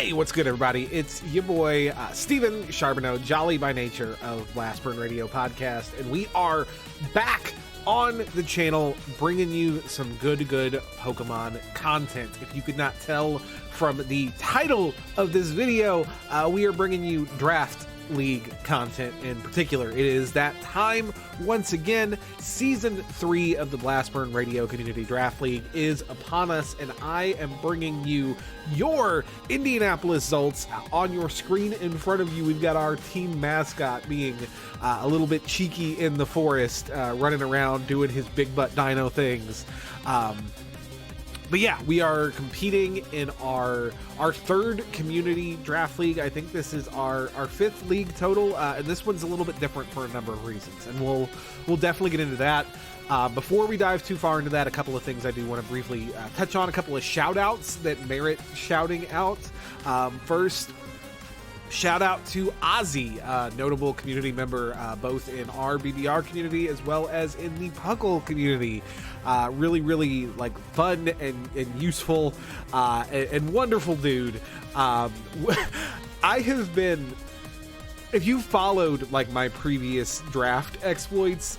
Hey, what's good, everybody? It's your boy, Steven Charbonneau, Jolly by Nature of Blast Burn Radio Podcast, and we are back on the channel bringing you some good Pokemon content. If you could not tell from the title of this video, we are bringing you Draft League content in particular. It is that time once again. Season 3 of the Blast Burn Radio Community Draft League is upon us, and I am bringing you your Indianapolis Zolts. On your screen in front of you, we've got our team mascot being a little bit cheeky in the forest, running around doing his big butt dino things. But yeah, we are competing in our third community draft league. I think this is our fifth league total, and this one's a little bit different for a number of reasons, and we'll definitely get into that. Before we dive too far into that, a couple of things I do want to briefly touch on, a couple of shout outs that merit shouting out. First, shout out to Ozzy, notable community member, both in our BBR community as well as in the Puckle community. Really like fun and useful and wonderful dude. I have been, if you followed like my previous draft exploits,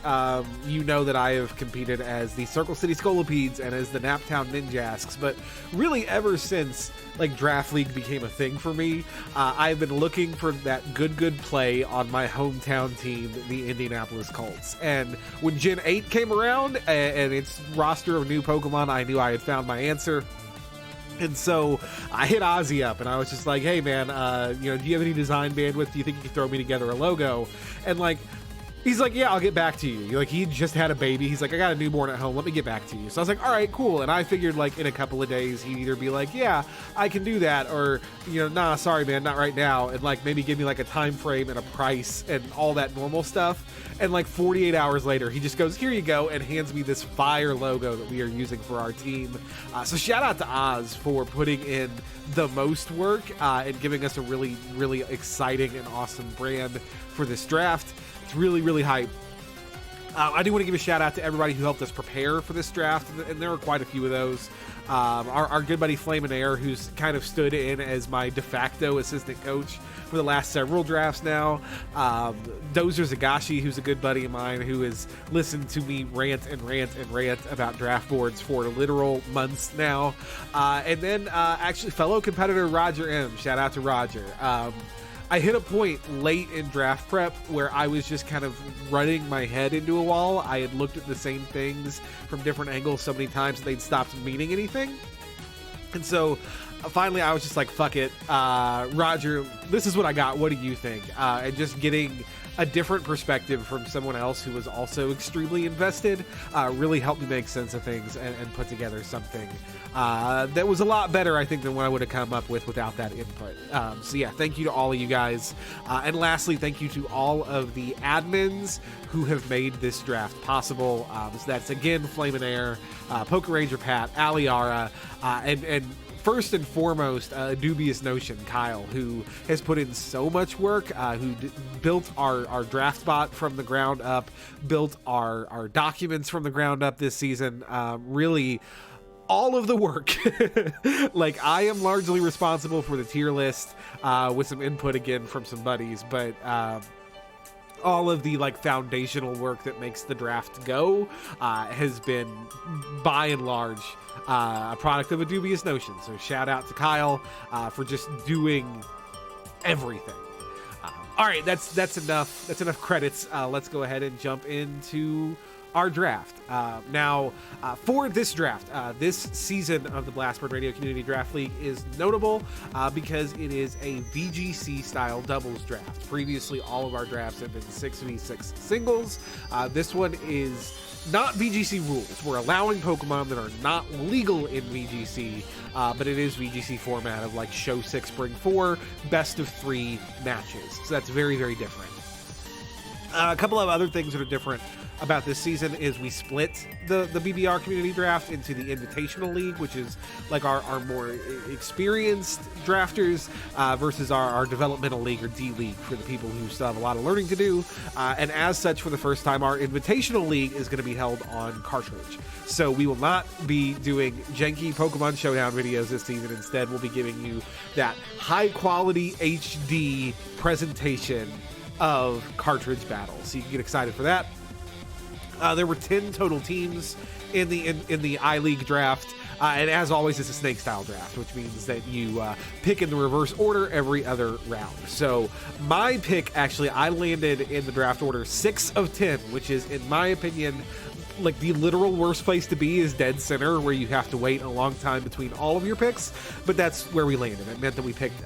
you know that I have competed as the Circle City Scolopedes and as the Naptown Ninjasks, but really ever since like Draft League became a thing for me, I've been looking for that good play on my hometown team, the Indianapolis Colts. And when Gen 8 came around and its roster of new Pokemon, I knew I had found my answer. And so I hit Ozzy up and I was just like, hey man, do you have any design bandwidth? Do you think you could throw me together a logo? And like, he's like, yeah, I'll get back to you. Like, he just had a baby. He's like, I got a newborn at home. Let me get back to you. So I was like, all right, cool. And I figured like in a couple of days, he'd either be like, yeah, I can do that. Or, nah, sorry, man, not right now. And like maybe give me like a time frame and a price and all that normal stuff. And like 48 hours later, he just goes, here you go, and hands me this fire logo that we are using for our team. So shout out to Oz for putting in the most work and giving us a really exciting and awesome brand for this draft. It's really hype. I do want to give a shout out to everybody who helped us prepare for this draft, and there are quite a few of those. Our good buddy Flame and Air, who's kind of stood in as my de facto assistant coach for the last several drafts now. Dozer Zagashi, who's a good buddy of mine, who has listened to me rant about draft boards for literal months now. And then actually fellow competitor Roger M. Shout out to Roger. I hit a point late in draft prep where I was just kind of running my head into a wall. I had looked at the same things from different angles so many times that they'd stopped meaning anything. And so finally I was just like, fuck it. Roger, this is what I got. What do you think? And just getting a different perspective from someone else who was also extremely invested really helped me make sense of things and put together something that was a lot better, I think, than what I would have come up with without that input. So yeah, thank you to all of you guys. And lastly, thank you to all of the admins who have made this draft possible. So that's again, Flame and Air, Poker Ranger Pat, Aliara, and first and foremost, Dubious Notion, Kyle, who has put in so much work, who built our draft bot from the ground up, built our documents from the ground up this season. Really, all of the work. Like, I am largely responsible for the tier list, with some input again from some buddies, but all of the like foundational work that makes the draft go has been by and large a product of a Dubious Notion. So shout out to Kyle for just doing everything. All right, that's enough credits. Let's go ahead and jump into our draft. Now, for this draft, this season of the Blast Burn Radio Community Draft League is notable because it is a VGC style doubles draft. Previously, all of our drafts have been 6v6 singles. This one is not VGC rules. We're allowing Pokemon that are not legal in VGC, but it is VGC format of like Show 6, Spring 4, best of 3 matches. So that's very different. A couple of other things that are different about this season is we split the BBR community draft into the Invitational League, which is like our more experienced drafters versus our developmental league, or D League, for the people who still have a lot of learning to do. And as such, for the first time, our Invitational League is going to be held on cartridge. So we will not be doing janky Pokemon Showdown videos this season. Instead, we'll be giving you that high quality HD presentation of cartridge battles. So you can get excited for that. There were 10 total teams in the I-League draft, and as always, it's a snake style draft, which means that you pick in the reverse order every other round. So my pick, actually, I landed in the draft order 6 of 10, which is, in my opinion, like the literal worst place to be is dead center, where you have to wait a long time between all of your picks, but that's where we landed. It meant that we picked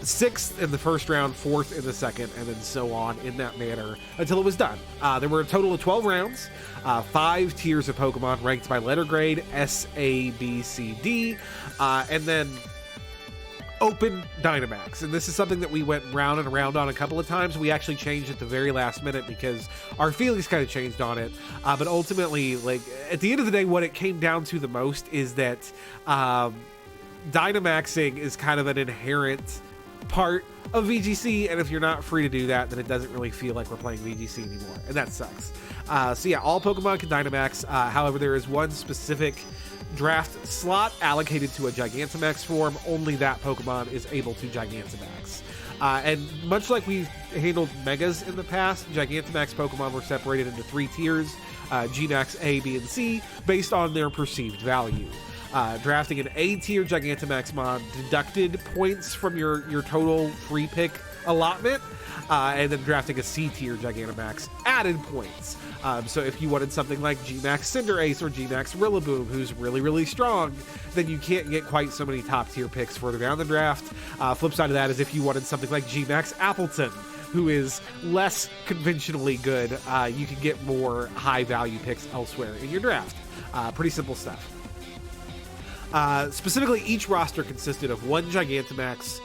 6th in the first round, 4th in the second, and then so on in that manner until it was done. There were a total of 12 rounds, 5 tiers of Pokemon ranked by letter grade, S, A, B, C, D, and then open Dynamax. And this is something that we went round and around on a couple of times. We actually changed at the very last minute because our feelings kind of changed on it. But ultimately, like, at the end of the day, what it came down to the most is that Dynamaxing is kind of an inherent part of VGC, and if you're not free to do that, then it doesn't really feel like we're playing VGC anymore, and that sucks. So yeah, all Pokemon can Dynamax. However, there is one specific draft slot allocated to a Gigantamax form. Only that Pokemon is able to Gigantamax. And much like we've handled Megas in the past, Gigantamax Pokemon were separated into 3 tiers, GMax A, B, and C, based on their perceived value. Drafting an A-tier Gigantamax mod deducted points from your total free pick allotment, and then drafting a C-tier Gigantamax added points. So if you wanted something like GMax Cinderace or GMax Rillaboom, who's really, really strong, then you can't get quite so many top-tier picks further down the draft. Flip side of that is if you wanted something like GMax Appleton, who is less conventionally good, you can get more high-value picks elsewhere in your draft. Pretty simple stuff. Specifically, each roster consisted of 1 Gigantamax,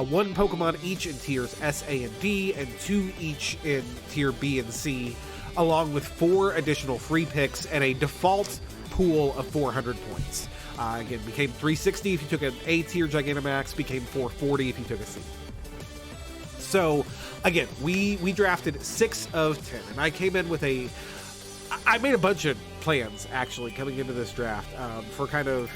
1 Pokemon each in tiers S, A, and D, and 2 each in tier B and C, along with 4 additional free picks and a default pool of 400 points. Again, became 360 if you took an A-tier Gigantamax, became 440 if you took a C. So, again, we drafted 6 of 10, and I came in with I made a bunch of plans, actually, coming into this draft for kind of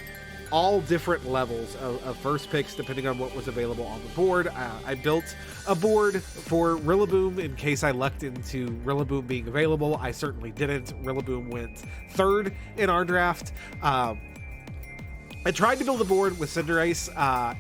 all different levels of first picks depending on what was available on the board. I built a board for Rillaboom in case I lucked into Rillaboom being available. I certainly didn't. Rillaboom went 3rd in our draft. I tried to build a board with Cinderace,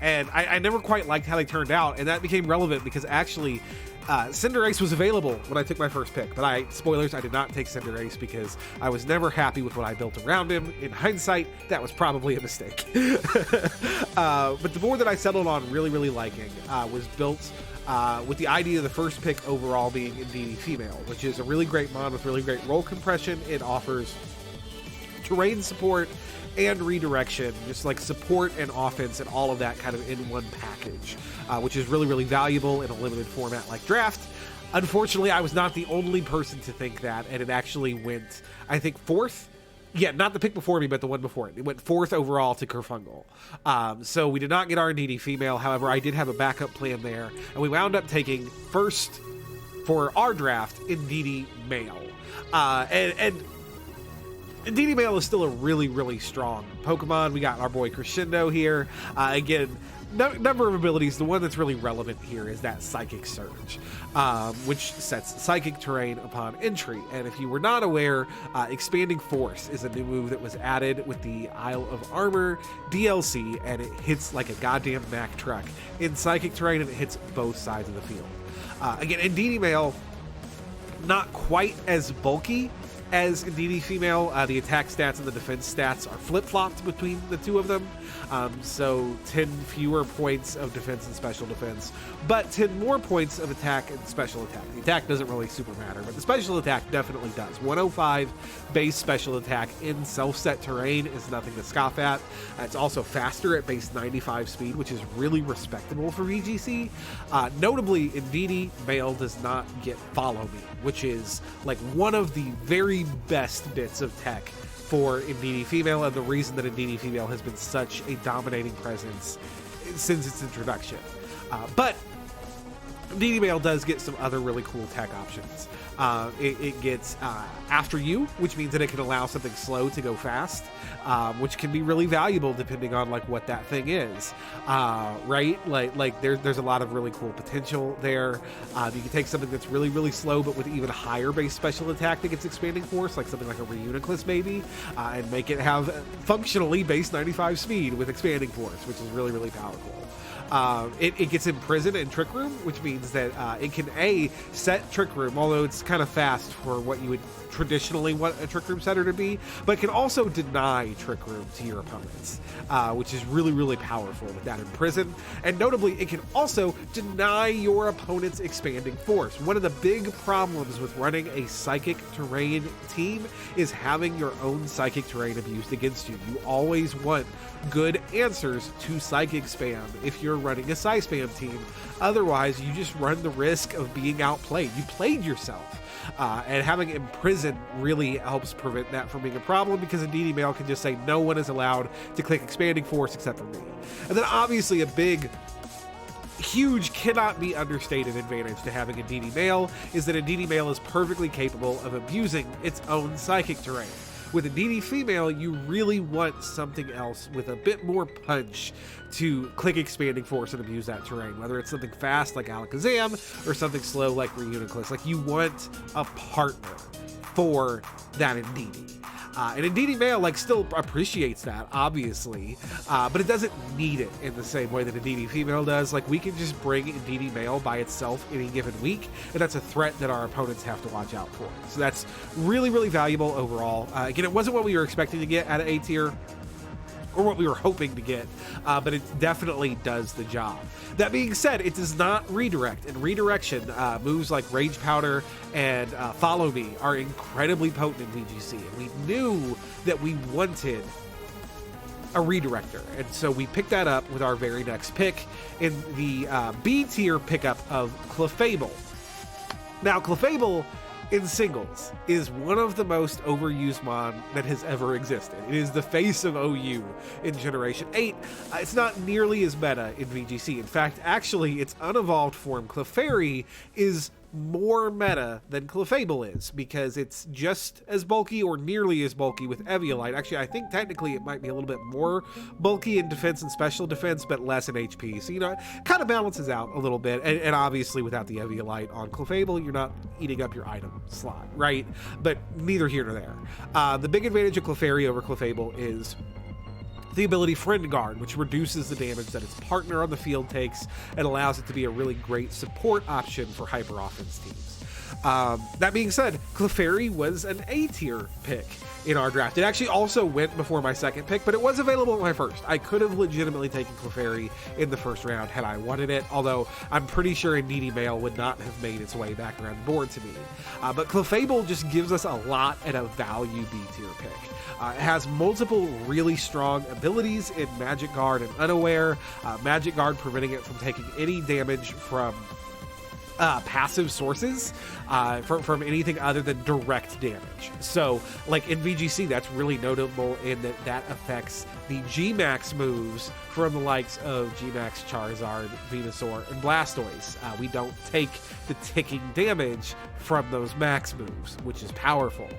and I never quite liked how they turned out, and that became relevant because actually Cinderace was available when I took my first pick, but spoilers, I did not take Cinderace because I was never happy with what I built around him. In hindsight, that was probably a mistake. But the board that I settled on really, really liking was built with the idea of the first pick overall being Indeedee Female, which is a really great mod with really great roll compression. It offers terrain support and redirection, just like support and offense and all of that kind of in one package, which is really, really valuable in a limited format like draft. Unfortunately, I was not the only person to think that, and it actually went, I think, 4th. Yeah, not the pick before me, but the one before it. It went 4th overall to Kerfungal. So we did not get our Indeedee Female. However, I did have a backup plan there, and we wound up taking first for our draft Indeedee Male. And Indeedee Male is still a really, really strong Pokemon. We got our boy Crescendo here. Again, number of abilities. The one that's really relevant here is that Psychic Surge, which sets Psychic terrain upon entry. And if you were not aware, Expanding Force is a new move that was added with the Isle of Armor DLC, and it hits like a goddamn Mack truck in Psychic terrain, and it hits both sides of the field. Again, Indeedee Male, not quite as bulky as Indeedee female. The attack stats and the defense stats are flip-flopped between the two of them. So 10 fewer points of defense and special defense, but 10 more points of attack and special attack. The attack doesn't really super matter, but the special attack definitely does. 105 base special attack in self-set terrain is nothing to scoff at. It's also faster at base 95 speed, which is really respectable for VGC. Notably, Indeedee male does not get follow me, which is like one of the very best bits of tech for Indeedee female, and the reason that Indeedee female has been such a dominating presence since its introduction. But Indeedee male does get some other really cool tech options. It gets after you, which means that it can allow something slow to go fast, which can be really valuable depending on like what that thing is, right? Like there's a lot of really cool potential there. You can take something that's really, really slow, but with even higher base special attack that gets expanding force, like something like a Runerigus maybe, and make it have functionally base 95 speed with expanding force, which is really, really powerful. It gets imprisoned in Trick Room, which means that it can set Trick Room, although it's kind of fast for what you would traditionally want a Trick Room setter to be, but it can also deny Trick Room to your opponents, which is really, really powerful with that imprison. And notably, it can also deny your opponent's expanding force. One of the big problems with running a Psychic Terrain team is having your own Psychic Terrain abused against you. You always want good answers to Psychic spam if you're running a Psy spam team. Otherwise, you just run the risk of being outplayed. You played yourself. And having Imprison really helps prevent that from being a problem, because Indeedee male can just say no one is allowed to click expanding force except for me. And then obviously a big, huge, cannot be understated advantage to having Indeedee male is that Indeedee male is perfectly capable of abusing its own Psychic terrain. With Indeedee female, you really want something else with a bit more punch to click expanding force and abuse that terrain, whether it's something fast like Alakazam or something slow like Runerigus. Like, you want a partner for that Indeedee. And Indeedee male still appreciates that, obviously, but it doesn't need it in the same way that Indeedee female does. Like, we can just bring Indeedee male by itself any given week, and that's a threat that our opponents have to watch out for. So that's really, really valuable overall. Again, it wasn't what we were expecting to get out of A tier, or what we were hoping to get, but it definitely does the job. That being said, it does not redirect, and redirection moves like Rage Powder and Follow Me are incredibly potent in VGC, and we knew that we wanted a redirector, and so we picked that up with our very next pick in the B tier pickup of Clefable. Now, Clefable in singles is one of the most overused mon that has ever existed. It is the face of OU in Generation 8. It's not nearly as meta in VGC. In fact, actually, its unevolved form, Clefairy, is more meta than Clefable is, because it's just as bulky or nearly as bulky with Eviolite. Actually, I think technically it might be a little bit more bulky in defense and special defense, but less in HP. So, it kind of balances out a little bit. And obviously, without the Eviolite on Clefable, you're not eating up your item slot, right? But neither here nor there. The big advantage of Clefairy over Clefable is the ability Friend Guard, which reduces the damage that its partner on the field takes and allows it to be a really great support option for hyper offense teams. That being said, Clefairy was an A tier pick in our draft. It actually also went before my second pick, but it was available at my first. I could have legitimately taken Clefairy in the first round had I wanted it, although I'm pretty sure Indeedee male would not have made its way back around the board to me. But Clefable just gives us a lot at a value B tier pick. It has multiple really strong abilities in Magic Guard and Unaware. Magic Guard preventing it from taking any damage from passive sources, from anything other than direct damage. So, like in VGC, that's really notable in that affects the GMax moves from the likes of GMax Charizard, Venusaur, and Blastoise. We don't take the ticking damage from those max moves, which is powerful.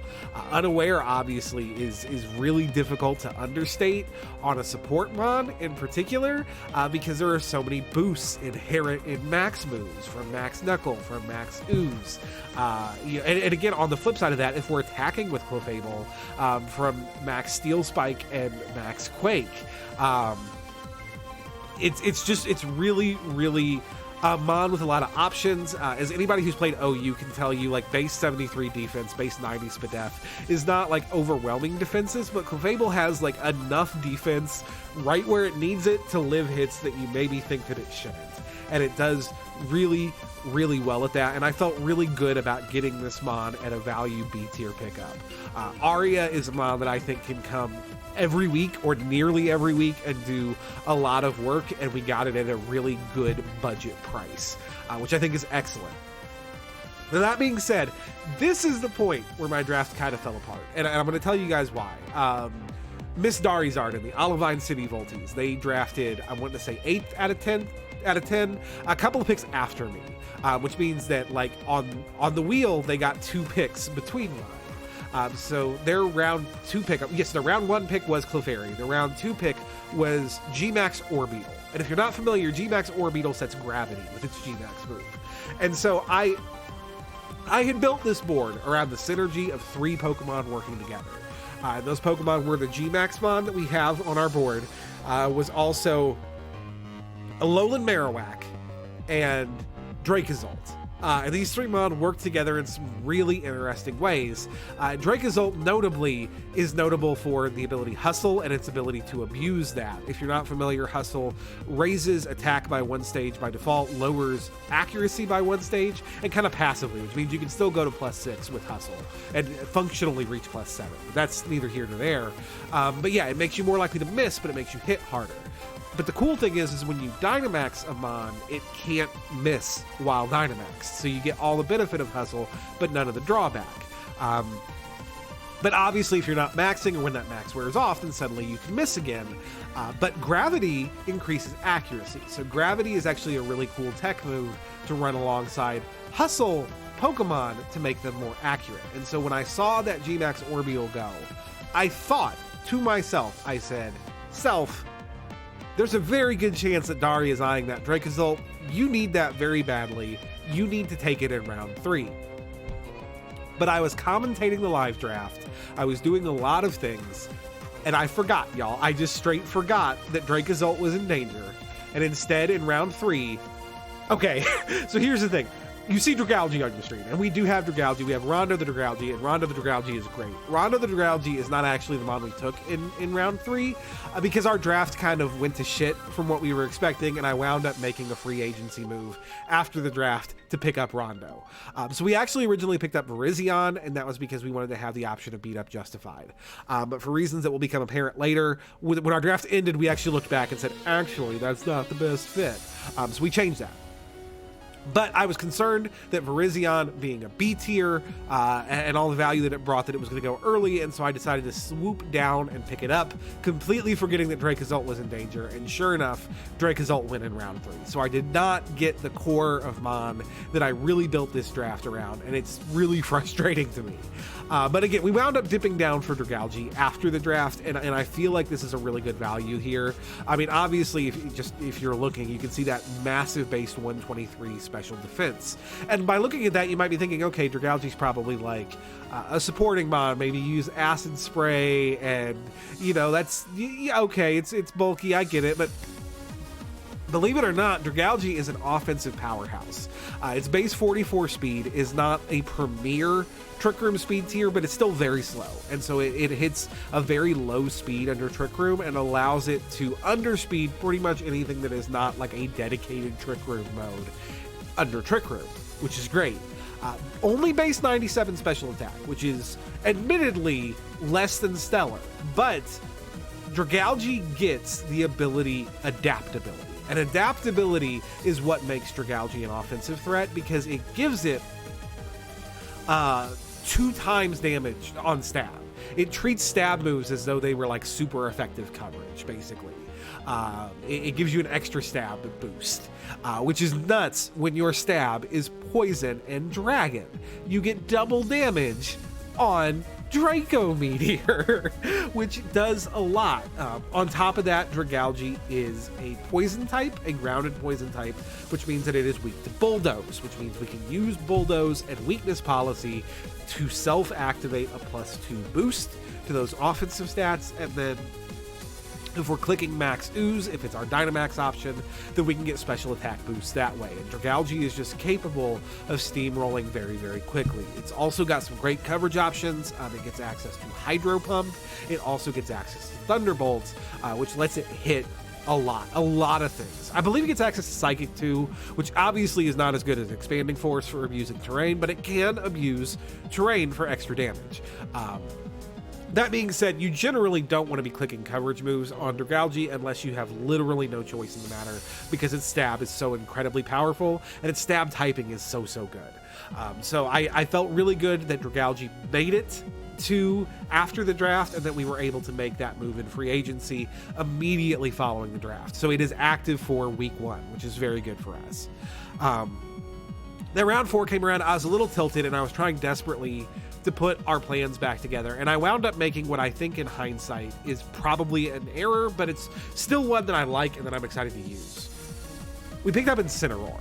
Unaware, obviously, is really difficult to understate on a support mon in particular, because there are so many boosts inherent in max moves, from Max Knuckle, from Max Ooze. And again, on the flip side of that, if we're attacking with Clefable, from Max Steel Spike and Max Quake, it's really, really Mon with a lot of options. As anybody who's played OU can tell you, like, base 73 defense, base 90 Spadef is not like overwhelming defenses, but Clefable has like enough defense right where it needs it to live hits that you maybe think that it shouldn't. And it does really, really well at that. And I felt really good about getting this Mon at a value B tier pickup. Arya is a Mon that I think can come every week or nearly every week and do a lot of work, and we got it at a really good budget price, which I think is excellent. Now, that being said, this is the point where my draft kind of fell apart, and I'm going to tell you guys why. Miss Darizard and the Olivine City Volties, they drafted, I want to say 8th out of 10, a couple of picks after me, which means that like on the wheel, they got 2 picks between mine. So their round 2 pick, yes, the round 1 pick was Clefairy. The round 2 pick was GMax Orbeetle. And if you're not familiar, GMax Orbeetle sets gravity with its GMax move. And so I had built this board around the synergy of 3 Pokemon working together. Those Pokemon were the GMax Mon that we have on our board, was also Alolan Marowak and Dragalge. And these 3 Mon work together in some really interesting ways. Dragalge notably is notable for the ability Hustle and its ability to abuse that. If you're not familiar, Hustle raises attack by 1 stage by default, lowers accuracy by 1 stage, and kind of passively, which means you can still go to +6 with Hustle and functionally reach +7. That's neither here nor there. But yeah, it makes you more likely to miss, but it makes you hit harder. But the cool thing is when you Dynamax a Mon, it can't miss while Dynamax. So you get all the benefit of Hustle, but none of the drawback. But obviously, if you're not maxing or when that max wears off, then suddenly you can miss again. But Gravity increases accuracy. So Gravity is actually a really cool tech move to run alongside Hustle Pokemon to make them more accurate. And so when I saw that GMax Orbeetle go, I thought to myself, I said, Self, there's a very good chance that Dari is eyeing that Dragalge. You need that very badly. You need to take it in round 3. But I was commentating the live draft. I was doing a lot of things, and I forgot, y'all. I just straight forgot that Dragalge was in danger. And instead, in round 3... Okay, so here's the thing. You see Dragalge on your screen, and we do have Dragalge. We have Rondo the Dragalge, and Rondo the Dragalge is great. Rondo the Dragalge is not actually the Mon we took in round 3, because our draft kind of went to shit from what we were expecting, and I wound up making a free agency move after the draft to pick up Rondo. So we actually originally picked up Virizion, and that was because we wanted to have the option to beat up Justified. But for reasons that will become apparent later, when our draft ended, we actually looked back and said, actually, that's not the best fit. So we changed that. But I was concerned that Virizion being a B tier and all the value that it brought, that it was going to go early, and so I decided to swoop down and pick it up, completely forgetting that Dragalge was in danger, and sure enough, Dragalge went in round 3. So I did not get the core of Mon that I really built this draft around, and it's really frustrating to me. But again, we wound up dipping down for Dragalge after the draft, and I feel like this is a really good value here. I mean, obviously, if you're looking, you can see that massive base 123 special defense. And by looking at that, you might be thinking, okay, Dragalge's probably like a supporting Mon, maybe use Acid Spray, and, you know, that's, okay, it's bulky, I get it, but believe it or not, Dragalge is an offensive powerhouse. Its base 44 speed is not a premier Trick Room speed tier, but it's still very slow. And so it hits a very low speed under Trick Room and allows it to underspeed pretty much anything that is not like a dedicated Trick Room mode under Trick Room, which is great. Only base 97 special attack, which is admittedly less than stellar, but Dragalge gets the ability Adaptability. And adaptability is what makes Dragalge an offensive threat, because it gives it 2 times damage on stab. It treats stab moves as though they were like super effective coverage, basically. It gives you an extra stab boost, which is nuts when your stab is poison and dragon. You get double damage on Draco Meteor, which does a lot. On top of that, Dragalge is a poison type, a grounded poison type, which means that it is weak to Bulldoze, which means we can use Bulldoze and Weakness Policy to self-activate a +2 boost to those offensive stats, and then If we're clicking Max Ooze, if it's our Dynamax option, then we can get special attack boosts that way. And Dragalge is just capable of steamrolling very, very quickly. It's also got some great coverage options. It gets access to Hydro Pump. It also gets access to Thunderbolts, which lets it hit a lot of things. I believe it gets access to Psychic too, which obviously is not as good as Expanding Force for abusing terrain, but it can abuse terrain for extra damage. That being said, you generally don't want to be clicking coverage moves on Dragalge unless you have literally no choice in the matter, because its stab is so incredibly powerful and its stab typing is so good. So I felt really good that Dragalge made it to after the draft and that we were able to make that move in free agency immediately following the draft. So it is active for week 1, which is very good for us. Then round 4 came around. I was a little tilted and I was trying desperately to put our plans back together, and I wound up making what I think in hindsight is probably an error, but it's still one that I like and that I'm excited to use. We picked up Incineroar,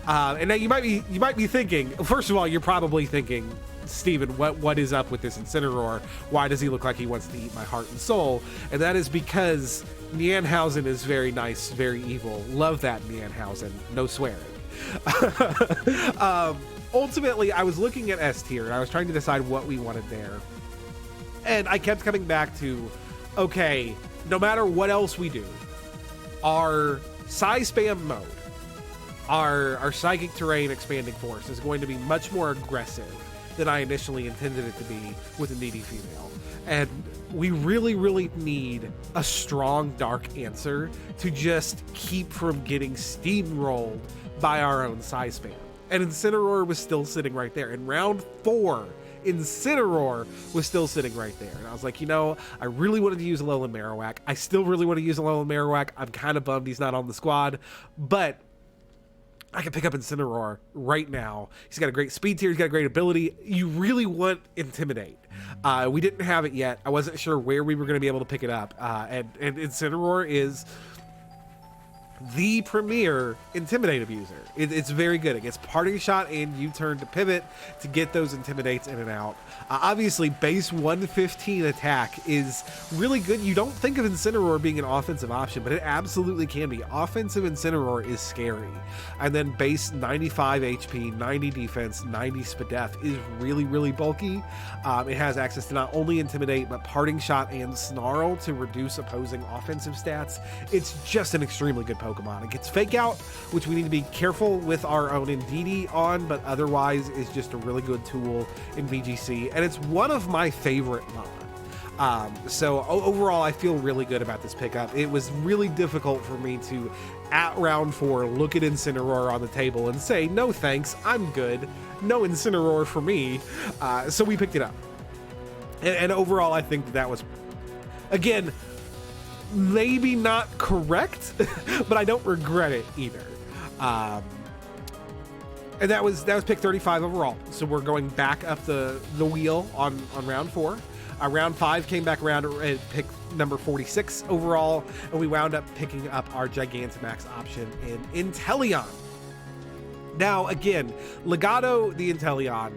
and now you might be thinking, first of all, you're probably thinking, Steven, what is up with this Incineroar? Why does he look like he wants to eat my heart and soul? And that is because Nianhausen is very nice, very evil. Love that, Nianhausen. No swearing. Ultimately, I was looking at S tier and I was trying to decide what we wanted there. And I kept coming back to, okay, no matter what else we do, our size spam mode, our Psychic Terrain Expanding Force is going to be much more aggressive than I initially intended it to be with Indeedee female. And we really, really need a strong dark answer to just keep from getting steamrolled by our own size spam. And Incineroar was still sitting right there. In round 4, Incineroar was still sitting right there. And I was like, you know, I really wanted to use Alolan Marowak. I still really want to use Alolan Marowak. I'm kind of bummed he's not on the squad, but I can pick up Incineroar right now. He's got a great speed tier. He's got a great ability. You really want Intimidate. We didn't have it yet. I wasn't sure where we were going to be able to pick it up. And Incineroar is the premier Intimidate abuser. It's very good. It gets Parting Shot and U-turn to pivot to get those Intimidates in and out. Obviously, base 115 attack is really good. You don't think of Incineroar being an offensive option, but it absolutely can be. Offensive Incineroar is scary. And then base 95 HP, 90 defense, 90 Spadef is really, really bulky. It has access to not only Intimidate, but Parting Shot and Snarl to reduce opposing offensive stats. It's just an extremely good Pokemon. It gets Fake Out, which we need to be careful with our own Indeedee on, but otherwise is just a really good tool in VGC, and it's one of my favorite mon. So overall, I feel really good about this pickup. It was really difficult for me to, at round 4, look at Incineroar on the table and say, no thanks, I'm good. No Incineroar for me. So we picked it up. And overall, I think that was, again, maybe not correct, but I don't regret it either. And that was pick 35 overall. So we're going back up the wheel on round 4. Round 5 came back around and picked number 46 overall, and we wound up picking up our Gigantamax option in Inteleon. Now, again, Legato the Inteleon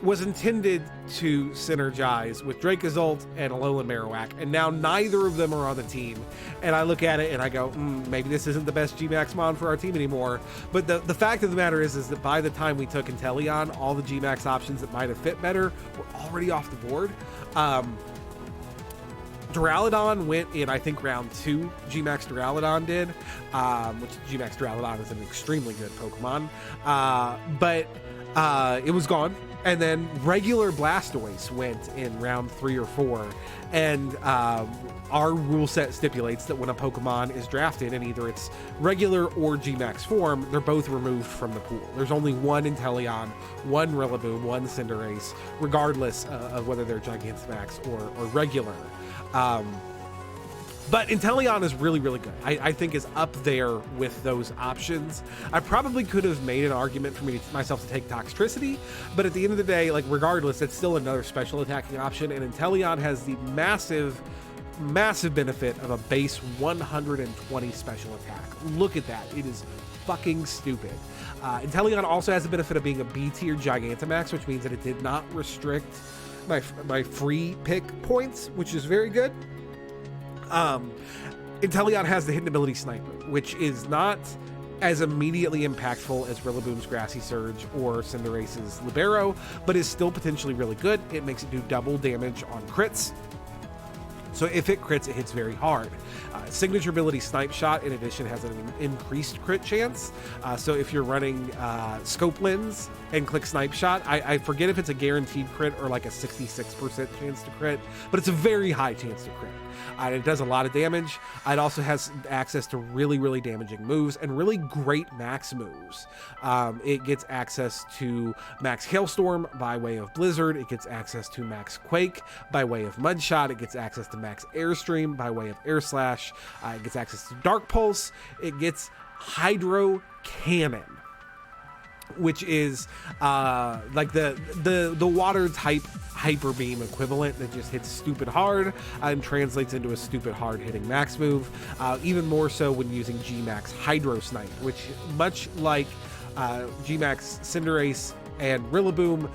was intended to synergize with Dragalge and Alolan Marowak, and now neither of them are on the team. And I look at it and I go, maybe this isn't the best GMax mon for our team anymore. But the fact of the matter is that by the time we took Inteleon, all the GMax options that might have fit better were already off the board. Duraludon went in, I think, round 2. GMax Duraludon did, which GMax Duraludon is an extremely good Pokemon. But it was gone. And then regular Blastoise went in round 3 or 4. And our rule set stipulates that when a Pokemon is drafted in either its regular or Gmax form, they're both removed from the pool. There's only one Inteleon, one Rillaboom, one Cinderace, regardless of whether they're Gigantamax or regular. But Inteleon is really, really good. I think is up there with those options. I probably could have made an argument for myself to take Toxtricity, but at the end of the day, like regardless, it's still another special attacking option, and Inteleon has the massive benefit of a base 120 special attack. Look at that. It is fucking stupid. Inteleon also has the benefit of being a B tier Gigantamax, which means that it did not restrict my free pick points, which is very good. Inteleon has the hidden ability Sniper, which is not as immediately impactful as Rillaboom's Grassy Surge or Cinderace's Libero, but is still potentially really good. It makes it do double damage on crits. So if it crits, it hits very hard. Signature ability Snipe Shot, in addition, has an increased crit chance. So if you're running Scope Lens and click Snipe Shot, I forget if it's a guaranteed crit or like a 66% chance to crit, but it's a very high chance to crit. It does a lot of damage. It also has access to really, really damaging moves and really great max moves. It gets access to Max Hailstorm by way of Blizzard. It gets access to Max Quake by way of Mudshot. It gets access to Max Airstream by way of Air Slash. It gets access to Dark Pulse. It gets Hydro Cannon, which is like the water type Hyper Beam equivalent that just hits stupid hard and translates into a stupid hard hitting max move. Even more so when using GMax Hydro Snipe, which much like GMax Cinderace and Rillaboom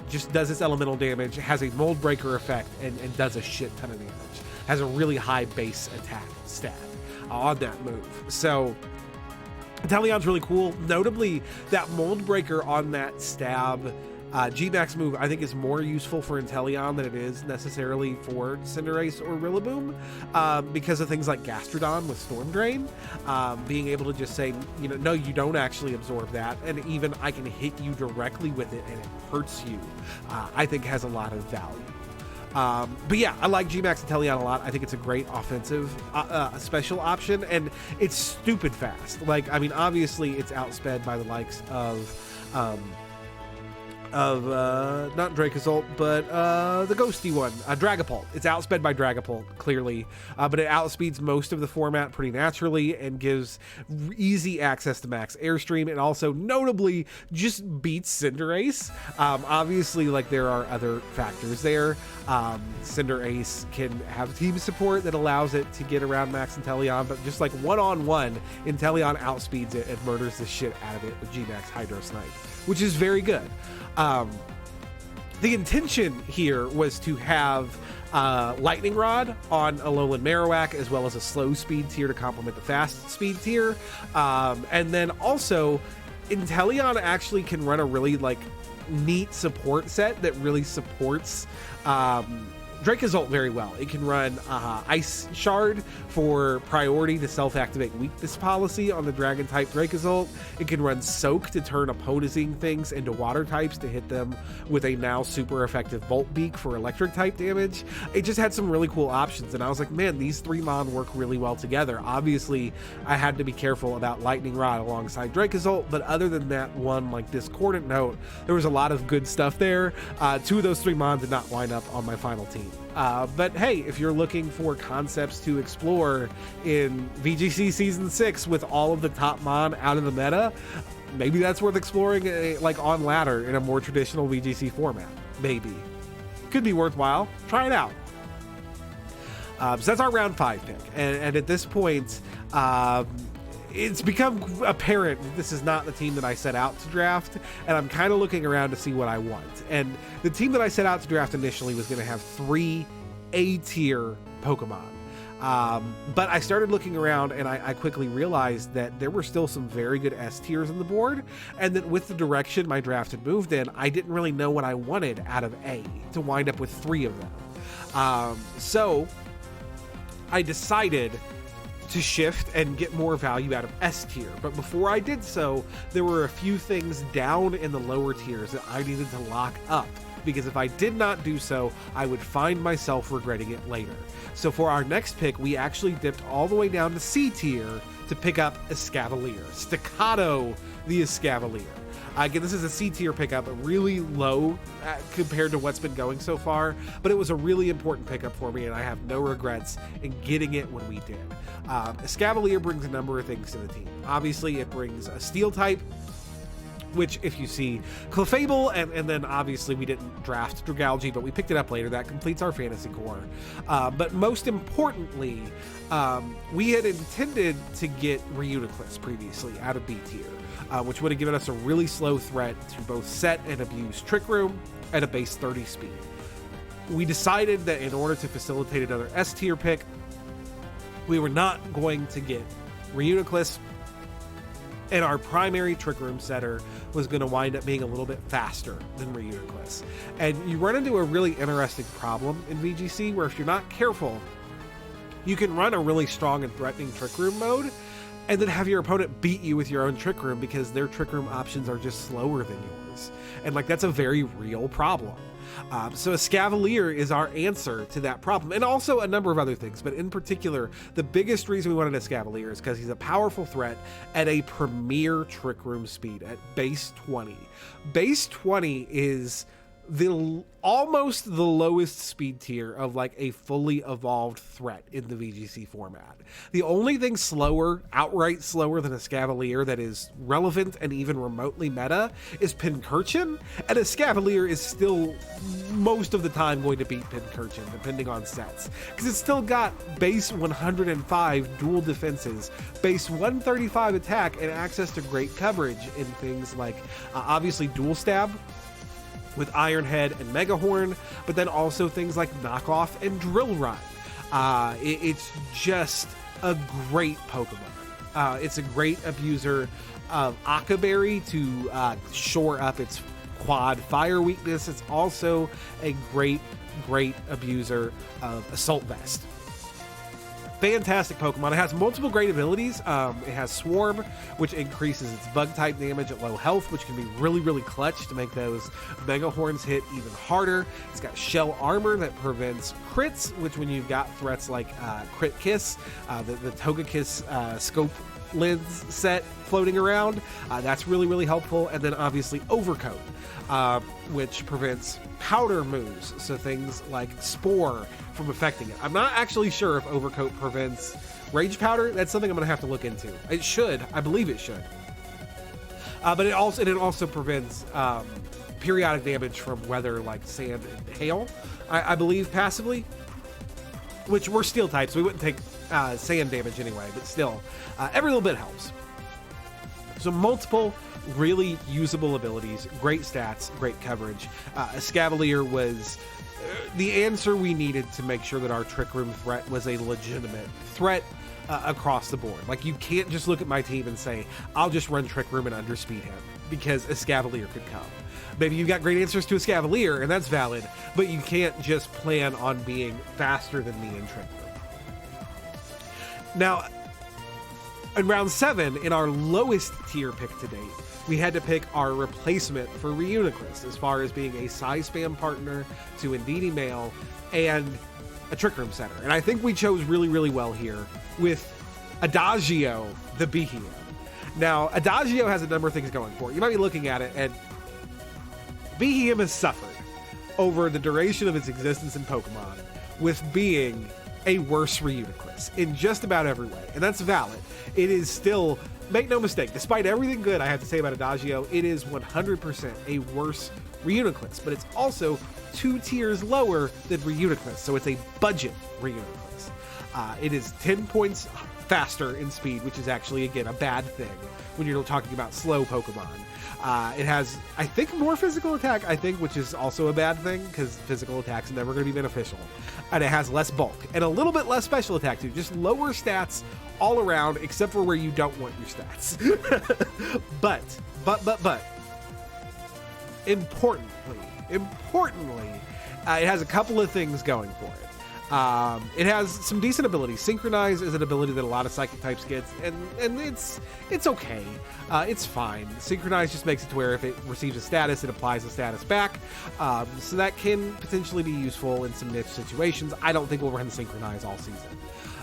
just does its elemental damage, has a mold breaker effect, and does a shit ton of damage. Has a really high base attack stat on that move. So Inteleon's really cool. Notably, that mold breaker on that stab GMax move, I think, is more useful for Inteleon than it is necessarily for Cinderace or Rillaboom, because of things like Gastrodon with Storm Drain. Being able to just say, no, you don't actually absorb that, and even I can hit you directly with it and it hurts you, I think has a lot of value. But yeah, I like GMax Inteleon a lot. I think it's a great offensive special option, and it's stupid fast. Like, I mean, obviously it's outsped by the likes of not Dracozolt, but the ghosty one, Dragapult. It's outsped by Dragapult, clearly, but it outspeeds most of the format pretty naturally and gives easy access to Max Airstream, and also notably just beats Cinderace. Obviously, like, there are other factors there. Cinderace can have team support that allows it to get around Max Inteleon, but just like one-on-one, Inteleon outspeeds it and murders the shit out of it with GMax Hydro Snipe, which is very good. The intention here was to have Lightning Rod on Alolan Marowak, as well as a slow speed tier to complement the fast speed tier. And then also, Inteleon actually can run a really neat support set that really supports Dracozolt very well. It can run Ice Shard for priority to self-activate weakness policy on the Dragon type Dracozolt. It can run Soak to turn opposing things into water types to hit them with a now super effective Volt Beak for electric type damage. It just had some really cool options, and I was like, man, these three mon work really well together. Obviously, I had to be careful about Lightning Rod alongside Dracozolt, but other than that one Discordant Note, there was a lot of good stuff there. Two of those three mon did not wind up on my final team. But hey, if you're looking for concepts to explore in VGC Season 6 with all of the top mon out of the meta, maybe that's worth exploring on ladder in a more traditional VGC format. Maybe. Could be worthwhile. Try it out. So that's our round 5 pick. And at this point, it's become apparent that this is not the team that I set out to draft, and I'm kind of looking around to see what I want. And the team that I set out to draft initially was going to have 3 A-tier Pokemon. But I started looking around, and I quickly realized that there were still some very good S-tiers on the board, and that with the direction my draft had moved in, I didn't really know what I wanted out of A to wind up with 3 of them. So I decided to shift and get more value out of S tier. But before I did so, there were a few things down in the lower tiers that I needed to lock up, because if I did not do so, I would find myself regretting it later. So for our next pick, we actually dipped all the way down to C tier to pick up Escavalier. Staccato the Escavalier. Again, this is a C tier pickup, really low compared to what's been going so far, but it was a really important pickup for me, and I have no regrets in getting it when we did. Escavalier brings a number of things to the team. Obviously, it brings a steel type, which if you see Clefable, and then obviously we didn't draft Dragalge, but we picked it up later. That completes our fantasy core. But most importantly, we had intended to get Runerigus previously out of B tier, which would have given us a really slow threat to both set and abuse Trick Room at a base 30 speed. We decided that in order to facilitate another S tier pick, we were not going to get Reuniclus, and our primary Trick Room setter was going to wind up being a little bit faster than Reuniclus. And you run into a really interesting problem in VGC where if you're not careful, you can run a really strong and threatening Trick Room mode and then have your opponent beat you with your own Trick Room because their Trick Room options are just slower than yours. And like, that's a very real problem. So Escavalier is our answer to that problem, and also a number of other things, but in particular, the biggest reason we wanted Escavalier is because he's a powerful threat at a premier Trick Room speed at base 20. Base 20 is almost the lowest speed tier of like a fully evolved threat in the VGC format. The only thing slower, outright slower than Escavalier that is relevant and even remotely meta is Pincurchin, and Escavalier is still most of the time going to beat Pincurchin depending on sets, because it's still got base 105 dual defenses, base 135 attack, and access to great coverage in things like obviously Dual Stab with Iron Head and Mega Horn, but then also things like Knockoff and Drill Run. It's just a great Pokemon. It's a great abuser of Akaberry to shore up its quad fire weakness. It's also a great abuser of Assault Vest. Fantastic Pokemon. It has multiple great abilities. It has Swarm, which increases its bug type damage at low health, which can be really clutch to make those Mega Horns hit even harder. It's got Shell Armor that prevents crits, which when you've got threats like Crit Kiss, the Togekiss scope lens set floating around, that's really helpful. And then obviously Overcoat, which prevents powder moves, so things like Spore from affecting it. I'm not actually sure if Overcoat prevents Rage Powder. That's something I'm going to have to look into. It should. I believe it should. But it also prevents periodic damage from weather like sand and hail, I believe, passively, which we're steel types, so we wouldn't take sand damage anyway, but still, every little bit helps. So multiple really usable abilities, great stats, great coverage. Escavalier was the answer we needed to make sure that our Trick Room threat was a legitimate threat across the board. Like, you can't just look at my team and say, I'll just run Trick Room and underspeed him, because Escavalier could come. Maybe you've got great answers to Escavalier, and that's valid, but you can't just plan on being faster than me in Trick Room. Now, in round 7, in our lowest tier pick to date, we had to pick our replacement for Reuniclus as far as being a size spam partner to Indeedee-M and a Trick Room setter. And I think we chose really well here with Adagio the Beheeyem. Now, Adagio has a number of things going for it. You might be looking at it, and Beheeyem has suffered over the duration of its existence in Pokemon with being a worse Reuniclus in just about every way. And that's valid. It is still, make no mistake, despite everything good I have to say about Adagio, it is 100% a worse Reuniclus, but it's also 2 tiers lower than Reuniclus, so it's a budget Reuniclus. It is 10 points faster in speed, which is actually, again, a bad thing when you're talking about slow Pokemon. It has, I think, more physical attack, which is also a bad thing, because physical attack's never going to be beneficial. And it has less bulk, and a little bit less special attack, too. Just lower stats all around, except for where you don't want your stats. But, importantly, it has a couple of things going for it. It has some decent abilities. Synchronize is an ability that a lot of Psychic types get, and it's okay. It's fine. Synchronize just makes it to where if it receives a status, it applies the status back. So that can potentially be useful in some niche situations. I don't think we'll run Synchronize all season.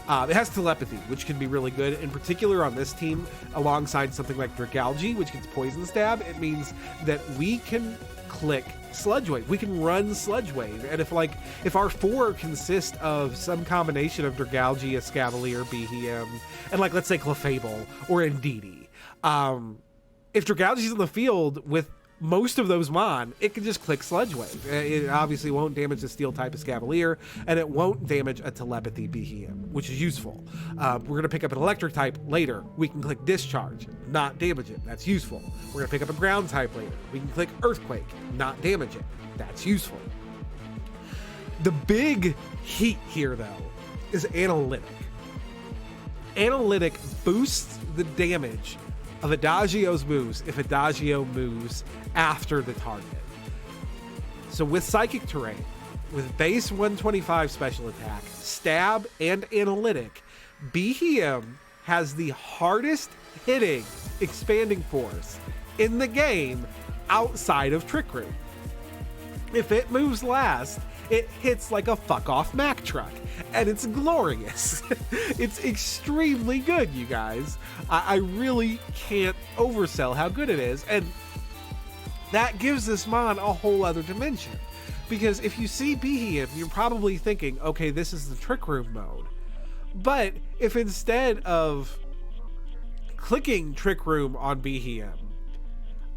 It has Telepathy, which can be really good, in particular on this team, alongside something like Dragalge, which gets Poison Stab. It means that we can click Sludge Wave. We can run Sludge Wave, and if our 4 consist of some combination of Dragalge, Escavalier, Beheeyem, and let's say Clefable or Indeedee, if Dragalge's in the field with most of those Mon, it can just click Sludge Wave. It obviously won't damage the Steel type Escavalier, and it won't damage a Telepathy Beheeyem, which is useful. We're going to pick up an Electric type later. We can click Discharge, not damage it. That's useful. We're going to pick up a Ground type later. We can click Earthquake, not damage it. That's useful. The big heat here, though, is Analytic. Analytic boosts the damage of Adagio's moves if Adagio moves after the target. So with Psychic Terrain, with base 125 special attack, stab, and analytic, Beheeyem has the hardest hitting expanding force in the game outside of Trick Room. If it moves last, it hits like a fuck-off Mack truck, and it's glorious. It's extremely good, you guys. I really can't oversell how good it is, and that gives this mon a whole other dimension. Because if you see Beheeyem, you're probably thinking, okay, this is the Trick Room mode. But if instead of clicking Trick Room on Beheeyem,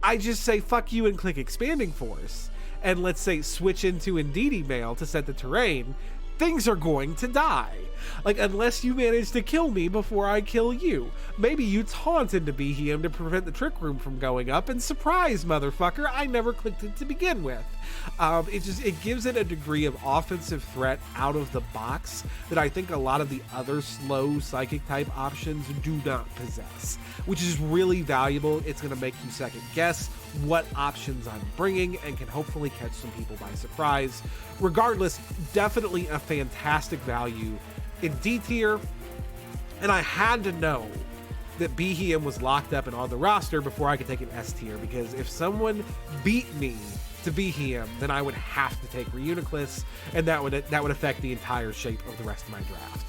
I just say fuck you and click Expanding Force, and let's say switch into Indeedee-M to set the terrain, things are going to die. Like, unless you manage to kill me before I kill you. Maybe you taunt into Beheeyem to prevent the Trick Room from going up, and surprise, motherfucker, I never clicked it to begin with. It gives it a degree of offensive threat out of the box that I think a lot of the other slow psychic type options do not possess, which is really valuable. It's going to make you second guess what options I'm bringing and can hopefully catch some people by surprise. Regardless, definitely a fantastic value in D tier, and I had to know that Beheeyem was locked up and on the roster before I could take an S tier, because if someone beat me to Beheeyem, then I would have to take Runerigus, and that would affect the entire shape of the rest of my draft.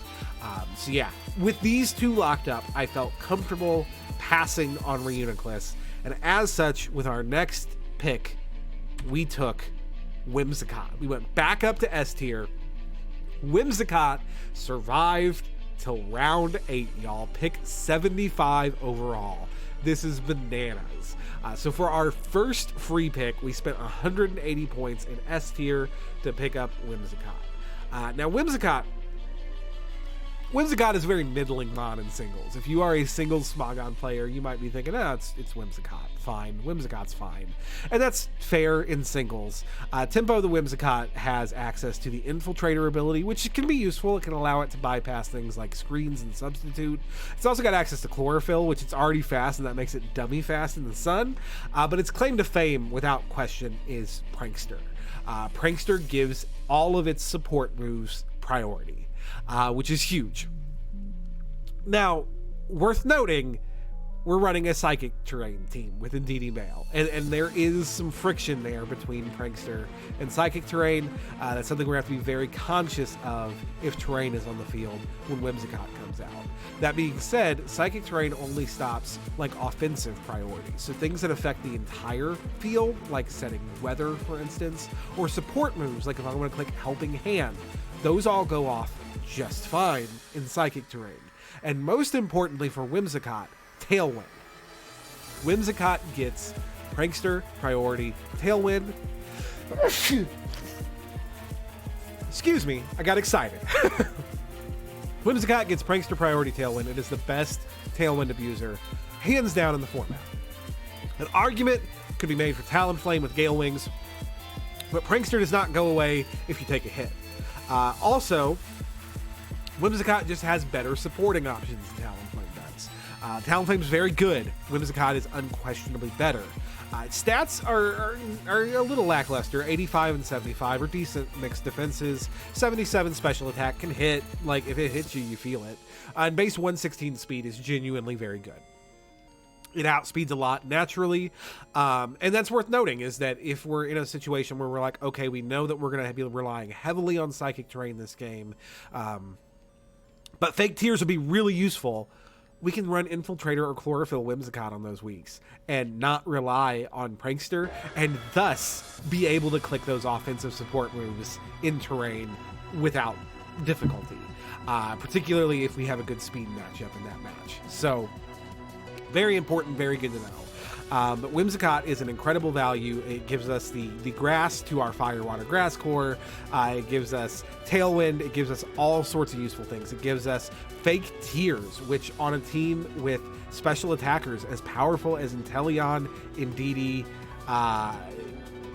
So yeah, with these two locked up, I felt comfortable passing on Runerigus, and as such, with our next pick, we took Whimsicott. We went back up to S tier. Whimsicott survived till round 8, y'all. Pick 75 overall. This is bananas. So for our first free pick, we spent 180 points in S tier to pick up Whimsicott. Now, Whimsicott is a very middling mon in singles. If you are a singles Smogon player, you might be thinking, it's Whimsicott. Fine. Whimsicott's fine. And that's fair in singles. Tempo the Whimsicott has access to the Infiltrator ability, which can be useful. It can allow it to bypass things like screens and substitute. It's also got access to Chlorophyll, which it's already fast, and that makes it dummy fast in the sun. But its claim to fame, without question, is Prankster. Prankster gives all of its support moves priority. Which is huge. Now, worth noting, we're running a Psychic Terrain team with Indeedee-M, and there is some friction there between Prankster and Psychic Terrain. That's something we're going to have to be very conscious of if Terrain is on the field when Whimsicott comes out. That being said, Psychic Terrain only stops like offensive priorities, so things that affect the entire field, like setting weather, for instance, or support moves, like if I want to click Helping Hand, those all go off just fine in Psychic Terrain. And most importantly for Whimsicott, Tailwind. Whimsicott gets Prankster priority Tailwind. Excuse me, I got excited. Whimsicott gets Prankster priority Tailwind. It is the best Tailwind abuser, hands down, in the format. An argument could be made for Talonflame with Gale Wings, but Prankster does not go away if you take a hit. Also, Whimsicott just has better supporting options than Talonflame does. Talonflame's very good. Whimsicott is unquestionably better. Its stats are a little lackluster. 85 and 75 are decent mixed defenses. 77 special attack can hit. Like, if it hits you, you feel it. And base 116 speed is genuinely very good. It outspeeds a lot naturally. And that's worth noting, is that if we're in a situation where we're like, okay, we know that we're going to be relying heavily on Psychic Terrain this game, but Fake Tears would be really useful, we can run Infiltrator or Chlorophyll Whimsicott on those weeks and not rely on Prankster, and thus be able to click those offensive support moves in Terrain without difficulty, particularly if we have a good speed matchup in that match. So, very important, very good to know. But Whimsicott is an incredible value. It gives us the grass to our Fire Water Grass core. It gives us Tailwind. It gives us all sorts of useful things. It gives us Fake Tears, which on a team with special attackers as powerful as Inteleon, Indeedee,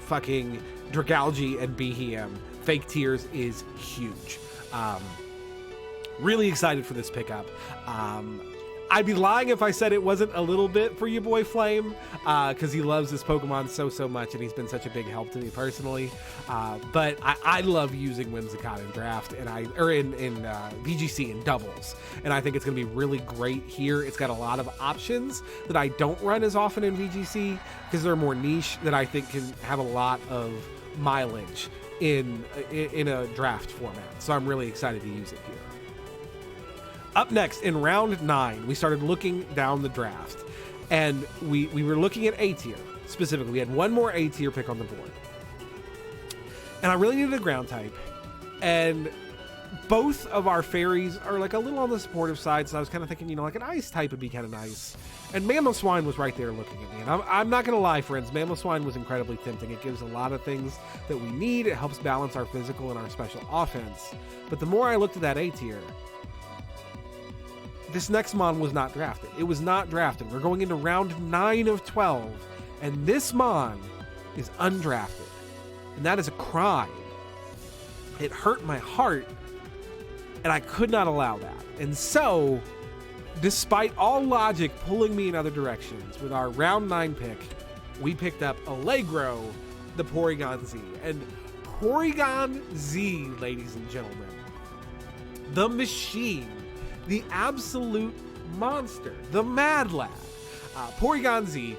fucking Dragalge, and Beheeyem, Fake Tears is huge. Really excited for this pickup. I'd be lying if I said it wasn't a little bit for your boy Flame, because he loves this Pokemon so much, and he's been such a big help to me personally. But I love using Whimsicott in draft, and in VGC in doubles, and I think it's going to be really great here. It's got a lot of options that I don't run as often in VGC because they're more niche, that I think can have a lot of mileage in a draft format. So I'm really excited to use it here. Up next, in round 9, we started looking down the draft, and we were looking at A tier specifically. We had one more A tier pick on the board, and I really needed a ground type, and both of our fairies are like a little on the supportive side, so I was kind of thinking, you know, like an ice type would be kind of nice. And Mamoswine was right there looking at me, and I'm not gonna lie, friends, Mamoswine was incredibly tempting. It gives a lot of things that we need. It helps balance our physical and our special offense. But the more I looked at that A tier, this next mon was not drafted. It was not drafted. We're going into round 9 of 12, and this mon is undrafted. And that is a crime. It hurt my heart, and I could not allow that. And so, despite all logic pulling me in other directions, with our round 9 pick, we picked up Allegro, the Porygon-Z. And Porygon-Z, ladies and gentlemen, the machine, the absolute monster, the mad lad. Porygon-Z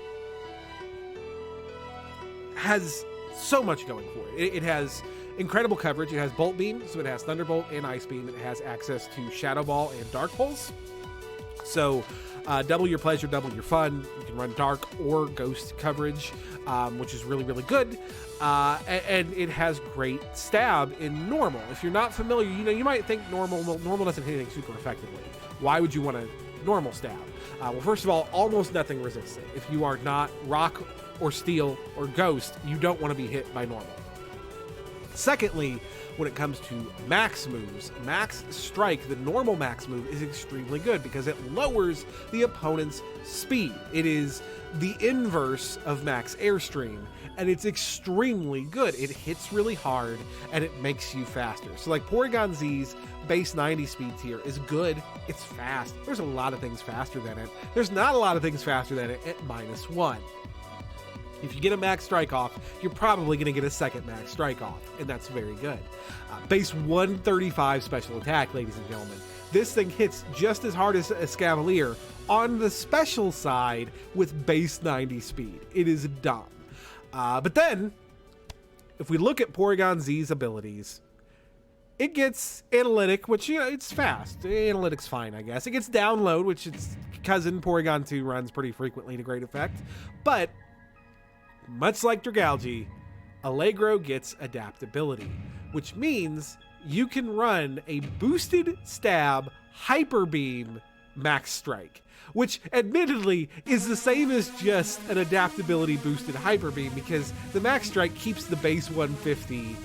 has so much going for it. It has incredible coverage. It has Bolt Beam, so it has Thunderbolt and Ice Beam. It has access to Shadow Ball and Dark Pulse. So double your pleasure, double your fun. You can run Dark or Ghost coverage, which is really good. And it has great stab in normal. If you're not familiar, you know, you might think normal doesn't hit anything super effectively. Why would you want a normal stab? Well, first of all, almost nothing resists it. If you are not rock or steel or ghost, you don't want to be hit by normal. Secondly, when it comes to max moves, Max Strike, the normal max move, is extremely good because it lowers the opponent's speed. It is the inverse of Max Airstream, and it's extremely good. It hits really hard, and it makes you faster. So like Porygon-Z's base 90 speed tier is good. It's fast. There's a lot of things faster than it. There's not a lot of things faster than it at -1. If you get a max strike off, you're probably going to get a second max strike off, and that's very good. Base 135 special attack, ladies and gentlemen. This thing hits just as hard as Escavalier on the special side with base 90 speed. It is dumb. But then, if we look at Porygon-Z's abilities, it gets Analytic, which, you know, it's fast. Analytic's fine, I guess. It gets Download, which its cousin Porygon 2 runs pretty frequently to great effect. But much like Dragalge, Allegro gets Adaptability, which means you can run a boosted stab Hyper Beam Max Strike, which admittedly is the same as just an Adaptability boosted Hyper Beam because the Max Strike keeps the base 150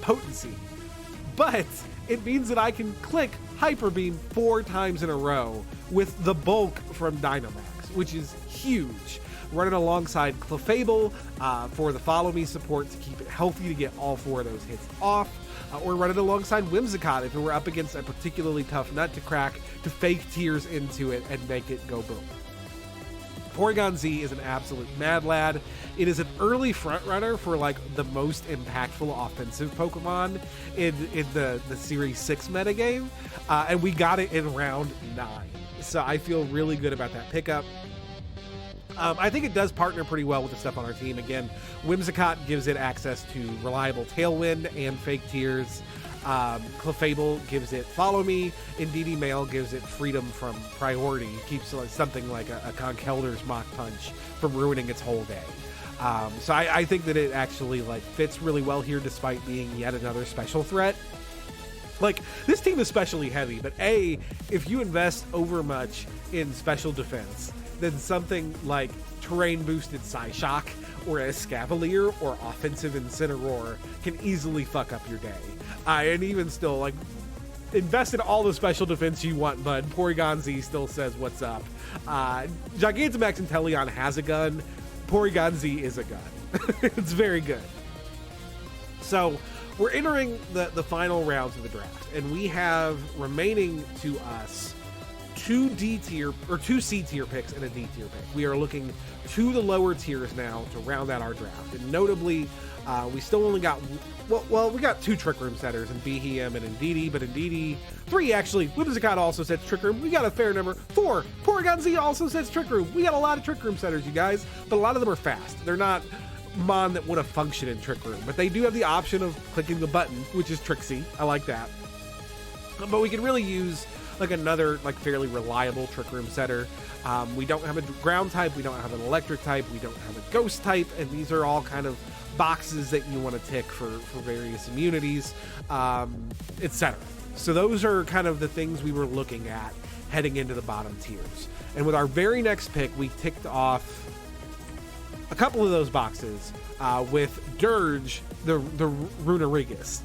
potency. But it means that I can click Hyper Beam 4 times in a row with the bulk from Dynamax, which is huge. Running alongside Clefable for the Follow Me support to keep it healthy to get all 4 of those hits off, or running alongside Whimsicott if we're up against a particularly tough nut to crack to fake tears into it and make it go boom. Porygon-Z is an absolute mad lad. It is an early front runner for like the most impactful offensive Pokemon in the Series 6 metagame, and we got it in round 9. So I feel really good about that pickup. I think it does partner pretty well with the stuff on our team. Again, Whimsicott gives it access to reliable Tailwind and Fake Tears. Clefable gives it Follow Me. Indeedee-M gives it freedom from priority. It keeps something like a Conkeldur's Mach Punch from ruining its whole day. So I think that it actually like fits really well here despite being yet another special threat. Like, this team is especially heavy, but A, if you invest over much in special defense, then something like terrain boosted Psyshock or Escavalier or offensive Incineroar can easily fuck up your day. And even still, like, invest in all the special defense you want, bud. Porygon-Z still says what's up. GMax Inteleon has a gun. Porygon-Z is a gun. It's very good. So we're entering the final rounds of the draft, and we have remaining to us two C tier picks and a D tier pick. We are looking to the lower tiers now to round out our draft, and notably, we still only got we got 2 Trick Room setters in Beheeyem and Indeedee, but Indeedee 3 actually. Whimsicott also sets Trick Room. We got a fair number. 4 Porygon-Z also sets Trick Room. We got a lot of Trick Room setters, you guys, but a lot of them are fast. They're not Mon that would have functioned in Trick Room, but they do have the option of clicking the button, which is Trixie. I like that. But we can really use like another like fairly reliable Trick Room setter. We don't have a ground type, we don't have an electric type, we don't have a ghost type, and these are all kind of boxes that you want to tick for various immunities, etc. So those are kind of the things we were looking at heading into the bottom tiers. And with our very next pick, we ticked off a couple of those boxes with Dirge, the Runerigus.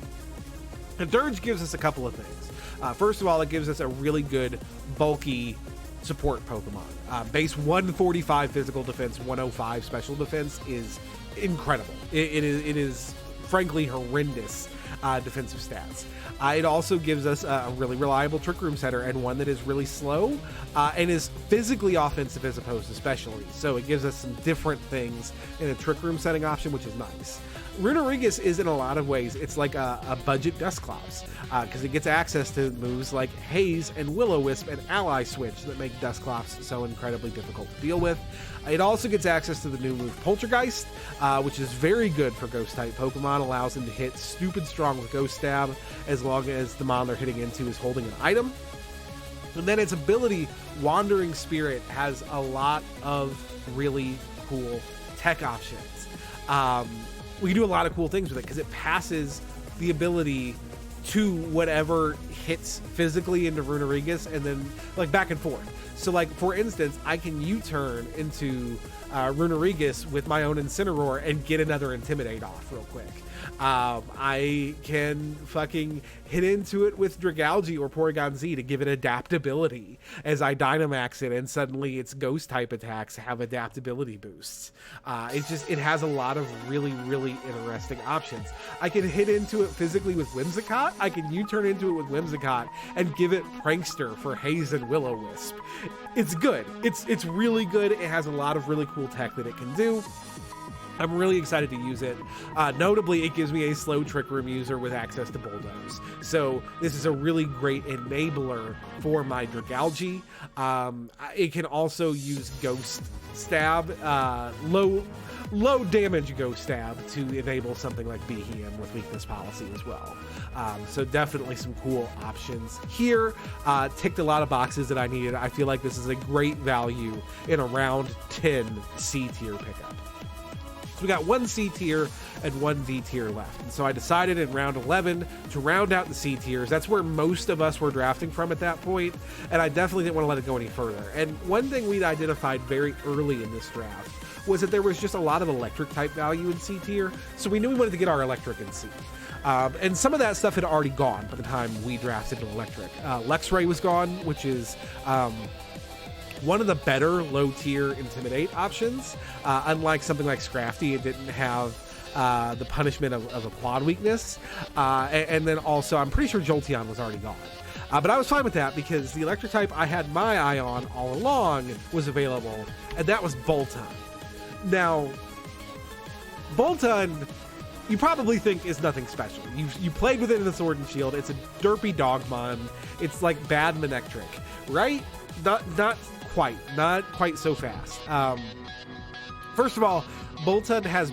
And Dirge gives us a couple of things. First of all, it gives us a really good bulky support Pokemon. Base 145 physical defense, 105 special defense is incredible. It is frankly horrendous defensive stats. It also gives us a really reliable Trick Room setter, and one that is really slow and is physically offensive as opposed to specially. So it gives us some different things in a Trick Room setting option, which is nice. Runerigus is in a lot of ways, it's like a budget Dusclops, because it gets access to moves like Haze and Will-O-Wisp and Ally Switch that make Dusclops so incredibly difficult to deal with. It also gets access to the new move Poltergeist, which is very good for Ghost-type Pokemon, allows them to hit stupid strong with Ghost Stab as long as the mon they're hitting into is holding an item. And then its ability, Wandering Spirit, has a lot of really cool tech options. We can do a lot of cool things with it because it passes the ability to whatever hits physically into Runerigus and then like back and forth. So like, for instance, I can U-turn into Runerigus with my own Incineroar and get another Intimidate off real quick. I can fucking hit into it with Dragalge or Porygon-Z to give it adaptability as I Dynamax it, and suddenly its ghost type attacks have adaptability boosts. It has a lot of really, really interesting options. I can hit into it physically with Whimsicott. I can U-turn into it with Whimsicott and give it Prankster for Haze and Will-O-Wisp. It's good. It's really good. It has a lot of really cool tech that it can do. I'm really excited to use it. Notably, it gives me a slow Trick Room user with access to Bulldoze. So this is a really great enabler for my Dragalge. It can also use Ghost Stab, low damage Ghost Stab to enable something like Beheeyem with weakness policy as well. So definitely some cool options here. Ticked a lot of boxes that I needed. I feel like this is a great value in a round 10 C tier pickup. So we got 1 C tier and 1 D tier left. And so I decided in round 11 to round out the C tiers. That's where most of us were drafting from at that point, and I definitely didn't want to let it go any further. And one thing we'd identified very early in this draft was that there was just a lot of electric type value in C tier, so we knew we wanted to get our electric in C. And some of that stuff had already gone by the time we drafted an electric. Luxray was gone, which is one of the better low-tier Intimidate options. Unlike something like Scrafty, it didn't have the punishment of a quad weakness. And then also, I'm pretty sure Jolteon was already gone. But I was fine with that because the electric type I had my eye on all along was available, and that was Boltund. Now, Boltund, you probably think is nothing special. You played with it in the Sword and Shield. It's a derpy Dogmon. It's like bad Manectric, right? Not quite so fast. First of all, Boltund has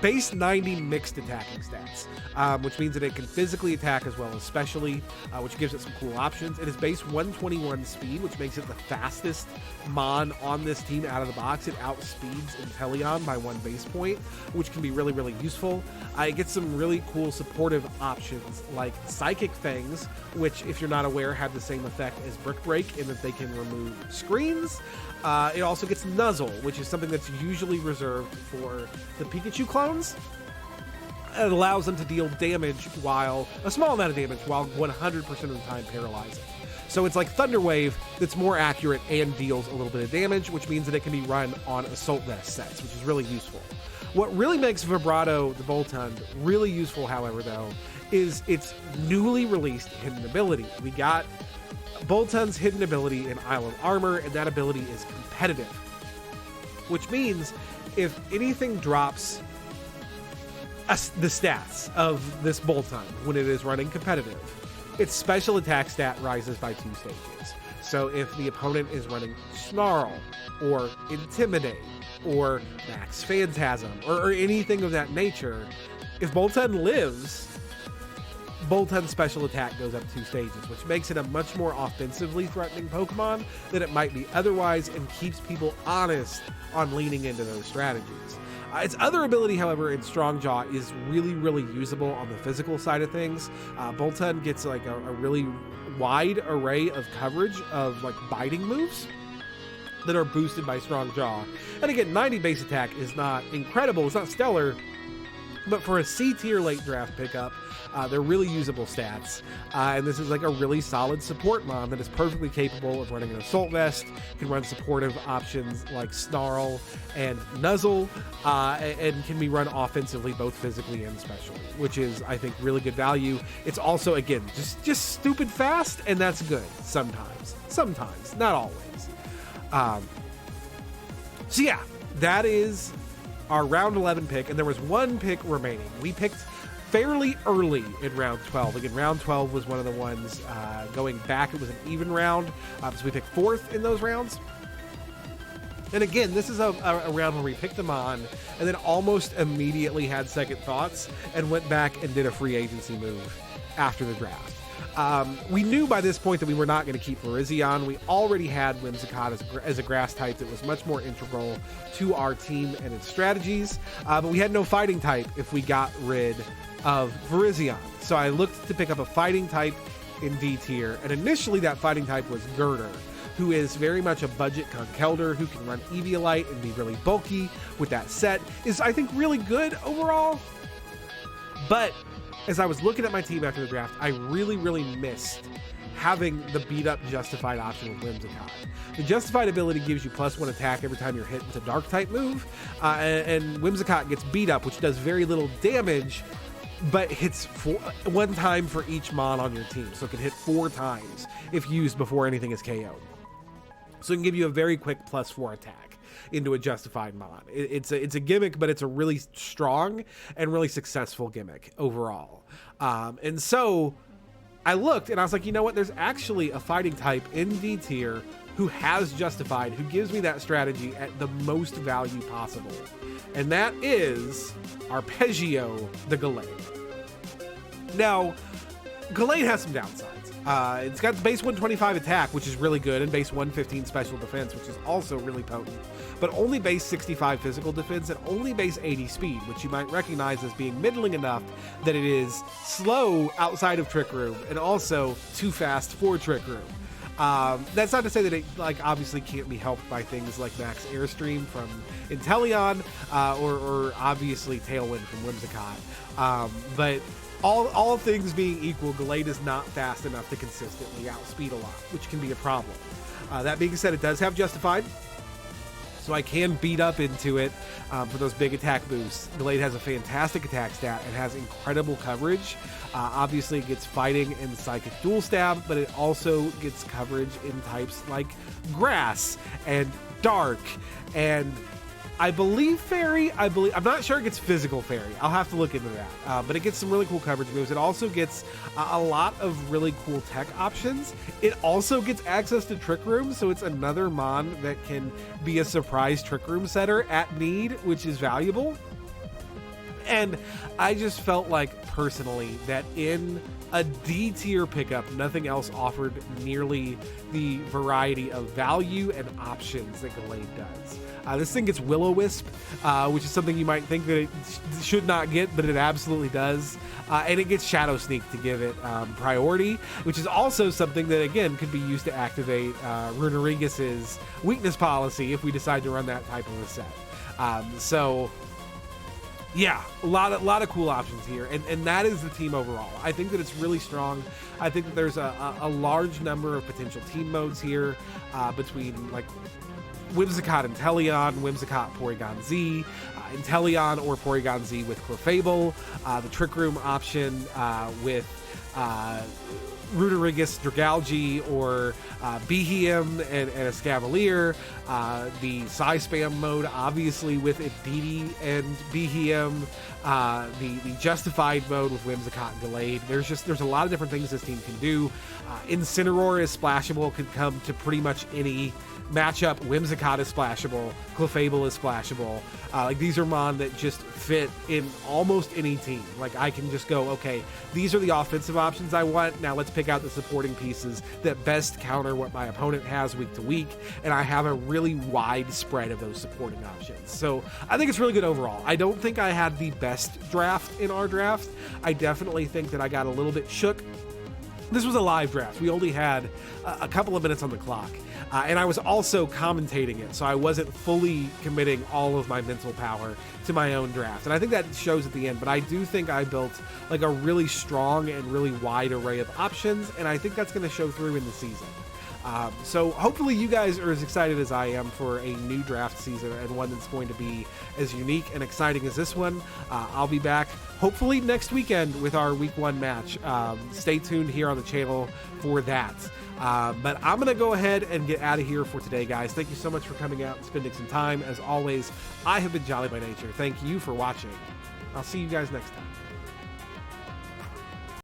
base 90 mixed attacking stats, which means that it can physically attack as well as specially, which gives it some cool options. It is base 121 speed, which makes it the fastest mon on this team out of the box. It outspeeds Inteleon by 1 base point, which can be really, really useful. It gets some really cool supportive options like Psychic Fangs, which, if you're not aware, have the same effect as Brick Break in that they can remove screens. It also gets Nuzzle, which is something that's usually reserved for the Pikachu clones. It allows them to deal damage a small amount of damage while 100% of the time paralyzing. So it's like Thunder Wave that's more accurate and deals a little bit of damage, which means that it can be run on Assault Vest sets, which is really useful. What really makes Vibrato, the Boltund, really useful, however, though, is its newly released hidden ability. We got Boltund's hidden ability in Isle of Armor, and that ability is competitive, which means if anything drops the stats of this Boltund when it is running competitive, its special attack stat rises by 2 stages. So if the opponent is running Snarl or Intimidate or Max Phantasm or anything of that nature, if Boltund lives, Boltund's special attack goes up 2 stages, which makes it a much more offensively threatening Pokemon than it might be otherwise, and keeps people honest on leaning into those strategies. Its other ability, however, in Strong Jaw is really, really usable on the physical side of things. Boltund gets like a really wide array of coverage of like biting moves that are boosted by Strong Jaw. And again, 90 base attack is not incredible, it's not stellar, but for a C tier late draft pickup, they're really usable stats. And this is like a really solid support mon that is perfectly capable of running an Assault Vest, can run supportive options like Snarl and Nuzzle, and can be run offensively both physically and specially, which is, I think, really good value. It's also, again, just stupid fast, and that's good sometimes. Sometimes, not always. So yeah, that is our round 11 pick, and there was one pick remaining. We picked fairly early in round 12. Again, round 12 was one of the ones going back. It was an even round, so we picked 4th in those rounds. And again, this is a round where we picked them on and then almost immediately had second thoughts and went back and did a free agency move after the draft. We knew by this point that we were not going to keep Virizion. We already had Whimsicott as a grass type that was much more integral to our team and its strategies, but we had no fighting type if we got rid of Virizion. So I looked to pick up a fighting type in D tier, and initially that fighting type was Girder, who is very much a budget Conkeldurr who can run Eviolite and be really bulky with that set, is I think really good overall. But as I was looking at my team after the draft, I really, really missed having the beat up Justified option with Whimsicott. The Justified ability gives you +1 attack every time you're hit with a dark type move, and Whimsicott gets beat up, which does very little damage, but hits 1 time for each mon on your team, so it can hit 4 times if used before anything is KO'd. So it can give you a very quick +4 attack into a Justified mon. It's a gimmick, but it's a really strong and really successful gimmick overall. And so I looked and I was like, you know what? There's actually a fighting type in D tier who has Justified, who gives me that strategy at the most value possible. And that is Arpeggio the Gallade. Now, Gallade has some downsides. It's got base 125 attack, which is really good, and base 115 special defense, which is also really potent, but only base 65 physical defense and only base 80 speed, which you might recognize as being middling enough that it is slow outside of Trick Room and also too fast for Trick Room. That's not to say that it obviously can't be helped by things like Max Airstream from Inteleon, or obviously Tailwind from Whimsicott. But all things being equal, Gallade is not fast enough to consistently outspeed a lot, which can be a problem. That being said, it does have Justified, so I can beat up into it for those big attack boosts. Gallade has a fantastic attack stat and has incredible coverage. Obviously, it gets fighting and psychic dual stab, but it also gets coverage in types like grass and dark and I believe fairy. I'm not sure it gets physical fairy. I'll have to look into that. But it gets some really cool coverage moves. It also gets a lot of really cool tech options. It also gets access to Trick Room, so it's another mon that can be a surprise Trick Room setter at need, which is valuable. And I just felt like, personally, that in a D tier pickup, nothing else offered nearly the variety of value and options that Gallade does. This thing gets Will-O-Wisp, which is something you might think that it should not get, but it absolutely does. And it gets Shadow Sneak to give it priority, which is also something that, again, could be used to activate Runerigus' weakness policy if we decide to run that type of a set. So Yeah, a lot of cool options here, and that is the team overall. I think that it's really strong. I think that there's a large number of potential team modes here between like Whimsicott Inteleon, Whimsicott Porygon-Z, Inteleon or Porygon-Z with Clefable, the Trick Room option with Runerigus, Dragalge, or Beheeyem and Escavalier, the Psy-Spam mode, obviously with Indeedee and Beheeyem, the Justified mode with Whimsicott and Gallade. There's a lot of different things this team can do. Incineroar is splashable, could come to pretty much any matchup. Whimsicott is splashable, Clefable is splashable. Like, these are mon that just fit in almost any team. Like, I can just go, okay, these are the offensive options I want. Now let's pick out the supporting pieces that best counter what my opponent has week to week, and I have a really wide spread of those supporting options. So I think it's really good overall. I don't think I had the best draft in our draft. I definitely think that I got a little bit shook. This was a live draft. We only had a couple of minutes on the clock. And I was also commentating it, so I wasn't fully committing all of my mental power to my own draft. And I think that shows at the end, but I do think I built like a really strong and really wide array of options, and I think that's going to show through in the season. So hopefully you guys are as excited as I am for a new draft season, and one that's going to be as unique and exciting as this one. I'll be back hopefully next weekend with our week 1 match. Stay tuned here on the channel for that. But I'm going to go ahead and get out of here for today, guys. Thank you so much for coming out and spending some time. As always, I have been Jolly by Nature. Thank you for watching. I'll see you guys next time.